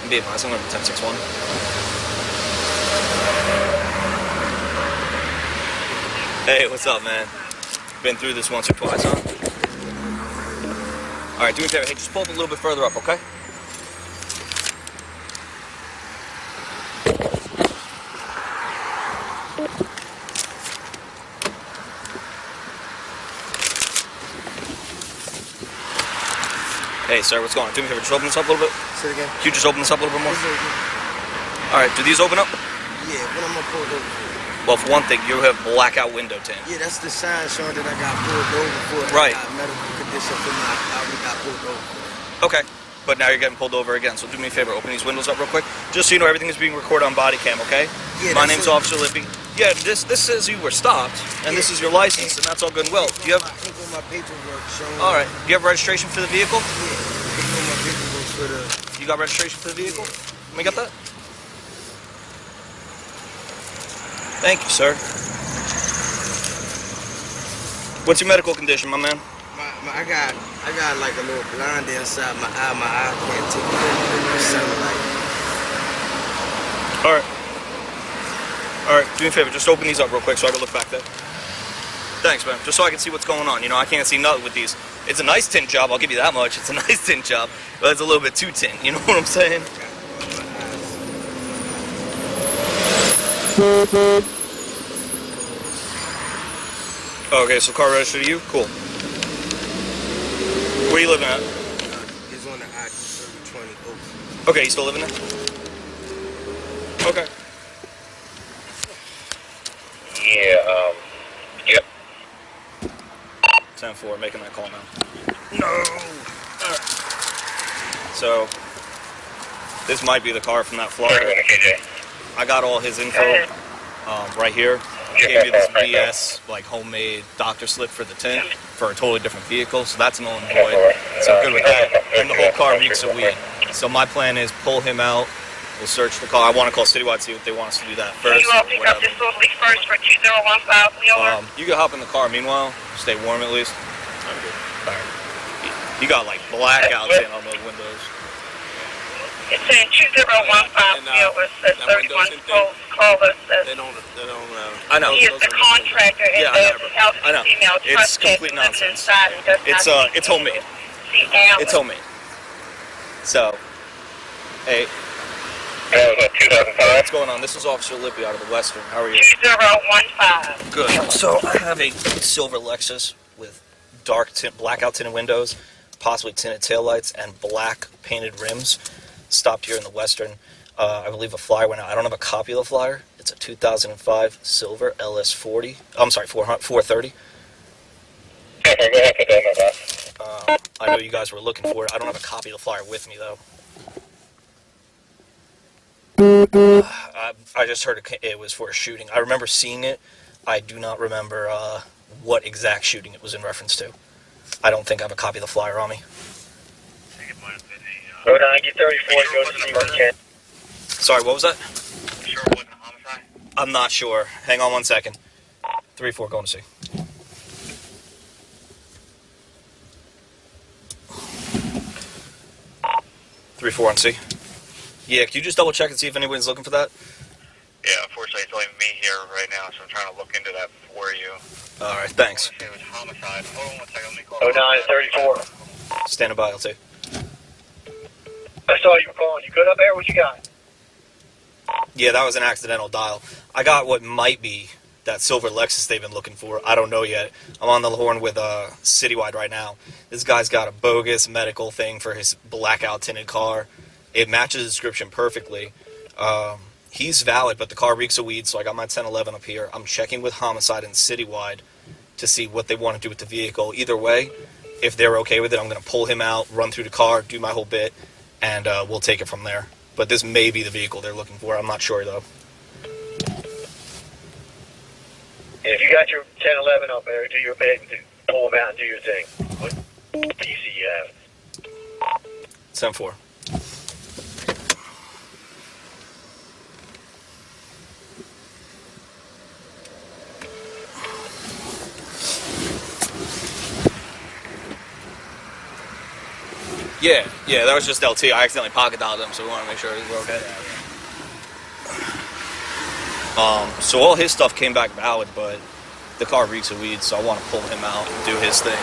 Be advised, I'm going to 1061. Hey, what's up, man? Been through this once or twice, huh? Alright, do me a favor. Hey, just pull up a little bit further up, okay? Hey, sir, what's going on? Do me a favor, just open this up a little bit. Say it again. Can you just open this up a little bit more? Alright, do these open up? Yeah, what am I pulled over for? Well, for one thing, you have blackout window tint. Yeah, that's the sign showing that I got pulled over for. Right. I got medical condition for my, I already got pulled over. Okay, but now you're getting pulled over again, so do me a favor, open these windows up real quick. Just so you know, everything is being recorded on body cam, okay? Yeah, My name's Officer Lippy. Yeah, this says you were stopped, and this is your license, and that's all good and well. Do you have... My paperwork showing. All right. Do you have registration for the vehicle? Yeah, my paperwork for the... You got registration for the vehicle? Let me get that. Thank you, sir. What's your medical condition, my man? I got like a little blind inside my eye. My eye can't take the sunlight. All right. All right, do me a favor, just open these up real quick so I can look back there. Thanks, man. Just so I can see what's going on. You know, I can't see nothing with these. It's a nice tint job, I'll give you that much. It's a nice tint job, but it's a little bit too tint. You know what I'm saying? Okay, so car registered to you? Cool. Where you living at? It's on the I-3020 Oak. Okay, you still living there? Okay. Yeah, yep. 10-4, making that call now. No! Alright. So, this might be the car from that Florida. I got all his info right here. I gave you this BS, like, homemade doctor slip for the tint for a totally different vehicle, so that's null and void. So I'm good with that. And the whole car reeks of weed. So my plan is pull him out. We'll search the car. I want to call Citywide, see if they want us to do that first. You all pick up this locally first for 2015 Wheeler. You can hop in the car. Meanwhile, stay warm at least. I'm good. All right. You got like blackouts in on those windows. It's saying 2015 Wheeler says 31 Clovis says. I know. He is the contractor and I know. It's complete nonsense. It's homemade. It's homemade. So, hey. What's going on? This is Officer Lippy out of the Western. How are you? 2015. Good. So I have a silver Lexus with dark tint, blackout tinted windows, possibly tinted taillights, and black painted rims. Stopped here in the Western. I believe a flyer went out. I don't have a copy of the flyer. It's a 2005 silver LS40. I'm sorry, 430. I know you guys were looking for it. I don't have a copy of the flyer with me though. I just heard it was for a shooting. I remember seeing it. I do not remember what exact shooting it was in reference to. I don't think I have a copy of the flyer on me. 34 goes to Merchant. Sorry, what was that? Sure it wasn't a homicide? I'm not sure. Hang on one second. 3-4, going to see. Three, 4 on C. Yeah, can you just double check and see if anybody's looking for that? Yeah, unfortunately it's only me here right now, so I'm trying to look into that for you. Alright, thanks. It was homicide. Hold on one second, let me call. 0934. Standing by, I'll see. I saw you calling. You good up there? What you got? Yeah, that was an accidental dial. I got what might be that silver Lexus they've been looking for. I don't know yet. I'm on the horn with Citywide right now. This guy's got a bogus medical thing for his blackout tinted car. It matches the description perfectly. He's valid, but the car reeks of weed, so I got my 1011 up here. I'm checking with Homicide and Citywide to see what they want to do with the vehicle. Either way, if they're okay with it, I'm going to pull him out, run through the car, do my whole bit, and we'll take it from there. But this may be the vehicle they're looking for. I'm not sure, though. If you got your 1011 up there, do your bit, pull them out and do your thing. What PC you have? 10-4. Yeah, that was just LT. I accidentally pocket dialed him, so we want to make sure we're okay. So all his stuff came back valid, but the car reeks of weed, so I want to pull him out and do his thing.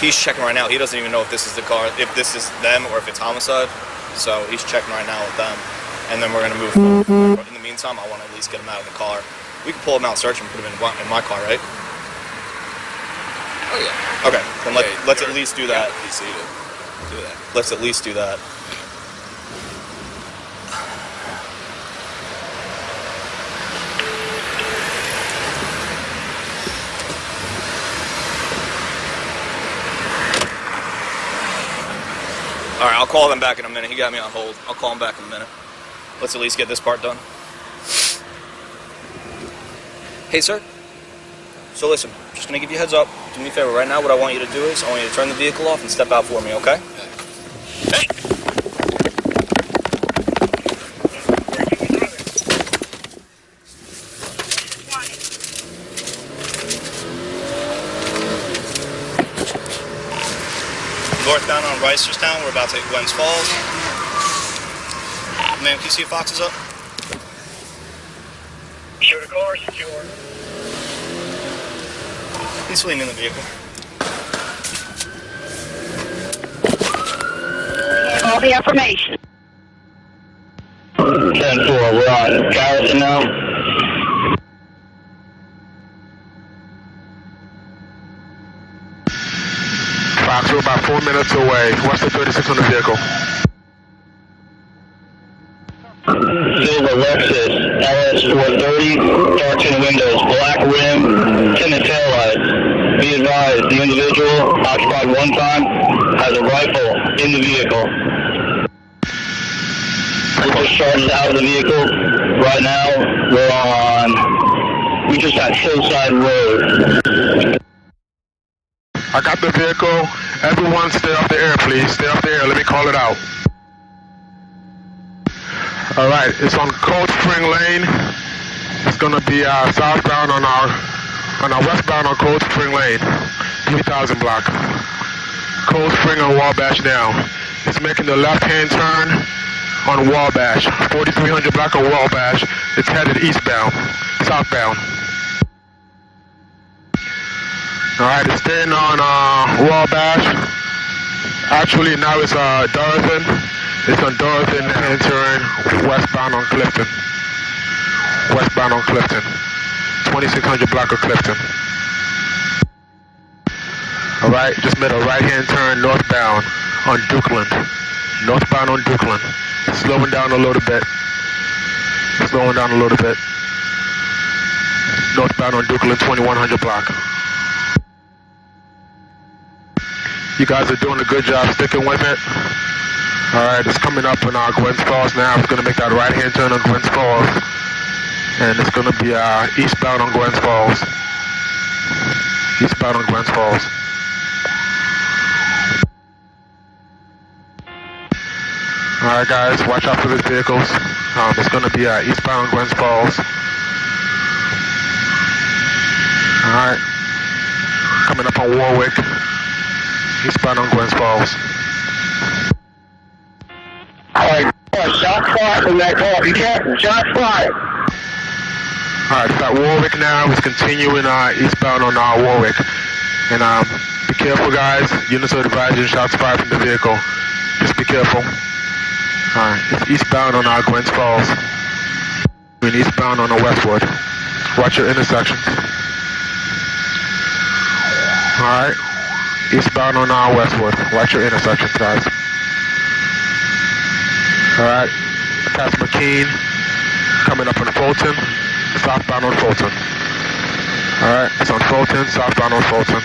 He's checking right now. He doesn't even know if this is the car, if this is them, or if it's homicide. So he's checking right now with them, and then we're gonna move forward. But in the meantime, I want to at least get him out of the car. We can pull him out, search him, put him in my car, right? Oh yeah. Okay, then let's at least do that. PC to do that. Let's at least do that. Alright, I'll call them back in a minute. He got me on hold. I'll call him back in a minute. Let's at least get this part done. Hey, sir. So listen, just gonna give you a heads up. Do me a favor right now. What I want you to do is I want you to turn the vehicle off and step out for me, okay? Hey! Northbound on Reisterstown. We're about to hit Glens Falls. Ma'am, can you see if Fox is up? Sure, the car is secure. He's fleeing in the vehicle. All the information. 10-4, we're on Garrison now. Fox, we're about 4 minutes away. What's the 36 on the vehicle? Silver Lexus LS430, dark tinted windows, black rim, tinted taillights. Be advised, the individual occupied one time has a rifle in the vehicle. We just charged out of the vehicle. Right now, we just got Hillside Road. I got the vehicle. Everyone stay off the air, please. Stay off the air. Let me call it out. All right, it's on Cold Spring Lane. It's gonna be southbound on our westbound on Cold Spring Lane, 3000 block. Cold Spring on Wabash now. It's making the left-hand turn on Wabash, 4300 block of Wabash. It's headed eastbound, southbound. All right, it's staying on Wabash. Actually, now it's Dorothy. It's on Dorothy entering westbound on Clifton. Westbound on Clifton. 2600 block of Clifton. Alright, just made a right-hand turn northbound on Dukeland. Northbound on Dukeland. Slowing down a little bit. Slowing down a little bit. Northbound on Dukeland, 2100 block. You guys are doing a good job sticking with it. Alright, it's coming up on Glens Falls now. It's going to make that right-hand turn on Glens Falls. And it's going to be eastbound on Glens Falls. Eastbound on Glens Falls. Alright guys, watch out for these vehicles. It's going to be eastbound on Glens Falls. Alright. Coming up on Warwick. Eastbound on Glens Falls. Alright, shots fired from that car. Be careful, shots fired. Alright, it's at Warwick now. It's continuing eastbound on Warwick. And be careful guys. Units are advising shots fired from the vehicle. Just be careful. Alright, it's eastbound on Glens Falls. We're eastbound on Westwood. Watch your intersections. Alright, eastbound on Westwood. Watch your intersections guys. Alright, past McKean, coming up on Fulton, southbound on Fulton. Alright, it's on Fulton, southbound on Fulton.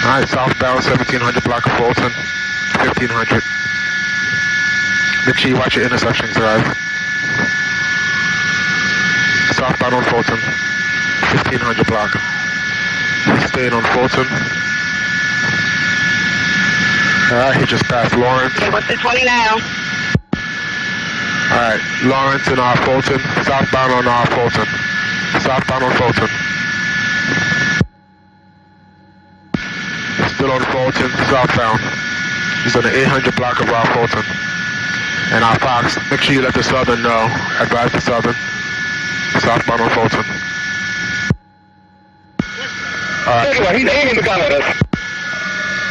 Alright, southbound 1700 block of Fulton, 1500. Make sure you watch your intersections, guys. Southbound on Fulton, 1500 block. Staying on Fulton. Alright, he just passed Lawrence. Okay, what's the 20 now? Alright, Lawrence and Fulton. Southbound on Fulton. Southbound on Fulton. still on Fulton, southbound. He's on the 800 block of Route Fulton. And our Fox, make sure you let the Southern know. Advise the Southern. Southbound on Fulton. Alright. He's aiming to come at us.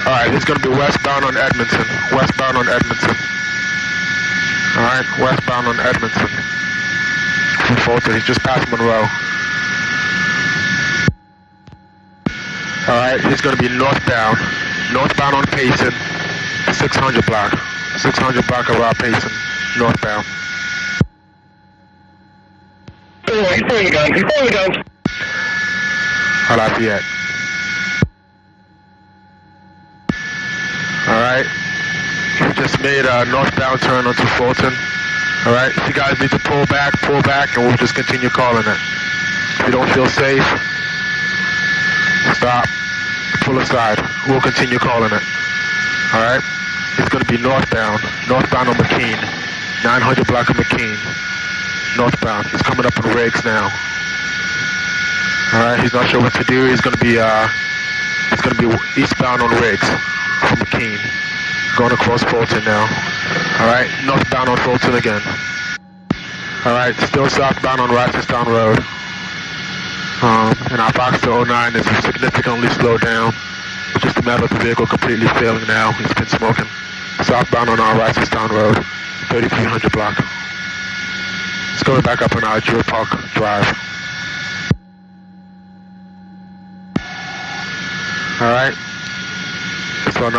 Alright, he's gonna be westbound on Edmondson. Westbound on Edmondson. Alright, westbound on Edmondson. From Fulton, he's just past Monroe. Alright, he's gonna be northbound. Northbound on Payson. 600 block. 600 block around Payson. Northbound. Oh, he's throwing the gun. He's throwing the gun. Lafayette. Alright. We just made a northbound turn onto Fulton. Alright, if you guys need to pull back, and we'll just continue calling it. If you don't feel safe, stop, pull aside. We'll continue calling it. Alright? It's gonna be northbound. Northbound on McKean. 900 block of McKean. Northbound. He's coming up on Riggs now. Alright, he's not sure what to do. He's gonna be eastbound on Riggs from McKean. Going across Fulton now. Alright, northbound on Fulton again. Alright, still southbound on Rochestown Road. And our Fox to 09 is significantly slowed down. It's just a matter of the vehicle completely failing now. He's been smoking. Southbound on our Rochestown Road, 3300 block. It's going back up on our Jewel Park Drive. Alright. It's on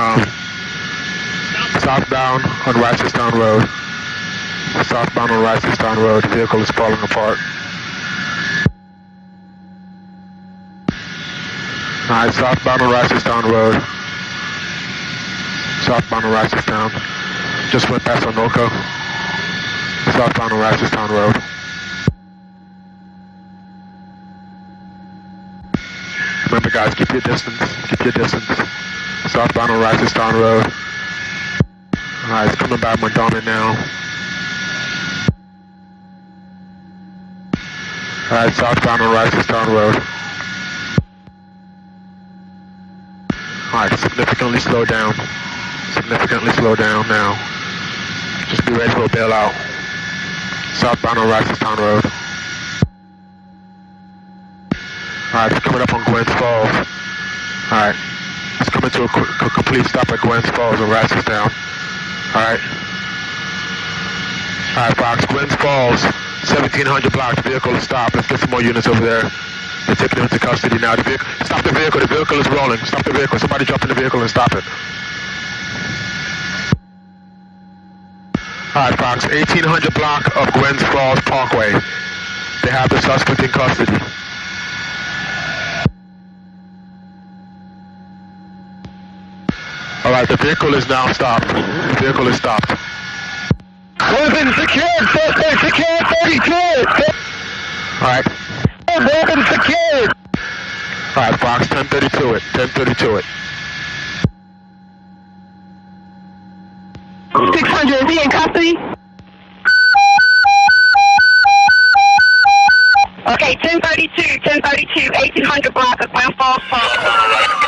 southbound on Rochestown Road. Southbound on Rochestown Road. The vehicle is falling apart. Alright, southbound on Rochestown Road. Southbound on Rochestown. Just went past Onoka. Southbound on Rochestown Road. Remember guys, keep your distance. Keep your distance. Southbound on Rochestown Road. Alright, it's coming by Madonna now. Alright, southbound on Rochestown Road. Alright, significantly slow down. Significantly slow down now. Just be ready for a bailout. Southbound on Rochestown Road. Alright, it's coming up on Gwens Falls. Alright, it's coming to a complete stop at Gwens Falls on Rochestown. Alright. Alright, Fox, Gwens Falls, 1700 block, the vehicle is stopped. Let's get some more units over there. They're taking him into custody now. Stop the vehicle is rolling. Stop the vehicle, somebody jump in the vehicle and stop it. Alright, Fox, 1800 block of Gwens Falls Parkway. They have the suspect in custody. Alright, the vehicle is now stopped. The vehicle is stopped. Weapon secured, suspect secured, 32! Alright. Weapon secured! Alright, Fox, 1032 it. 1032 it. 600, is he in custody? Okay, 1032, 1800 block of Glen Falls Park.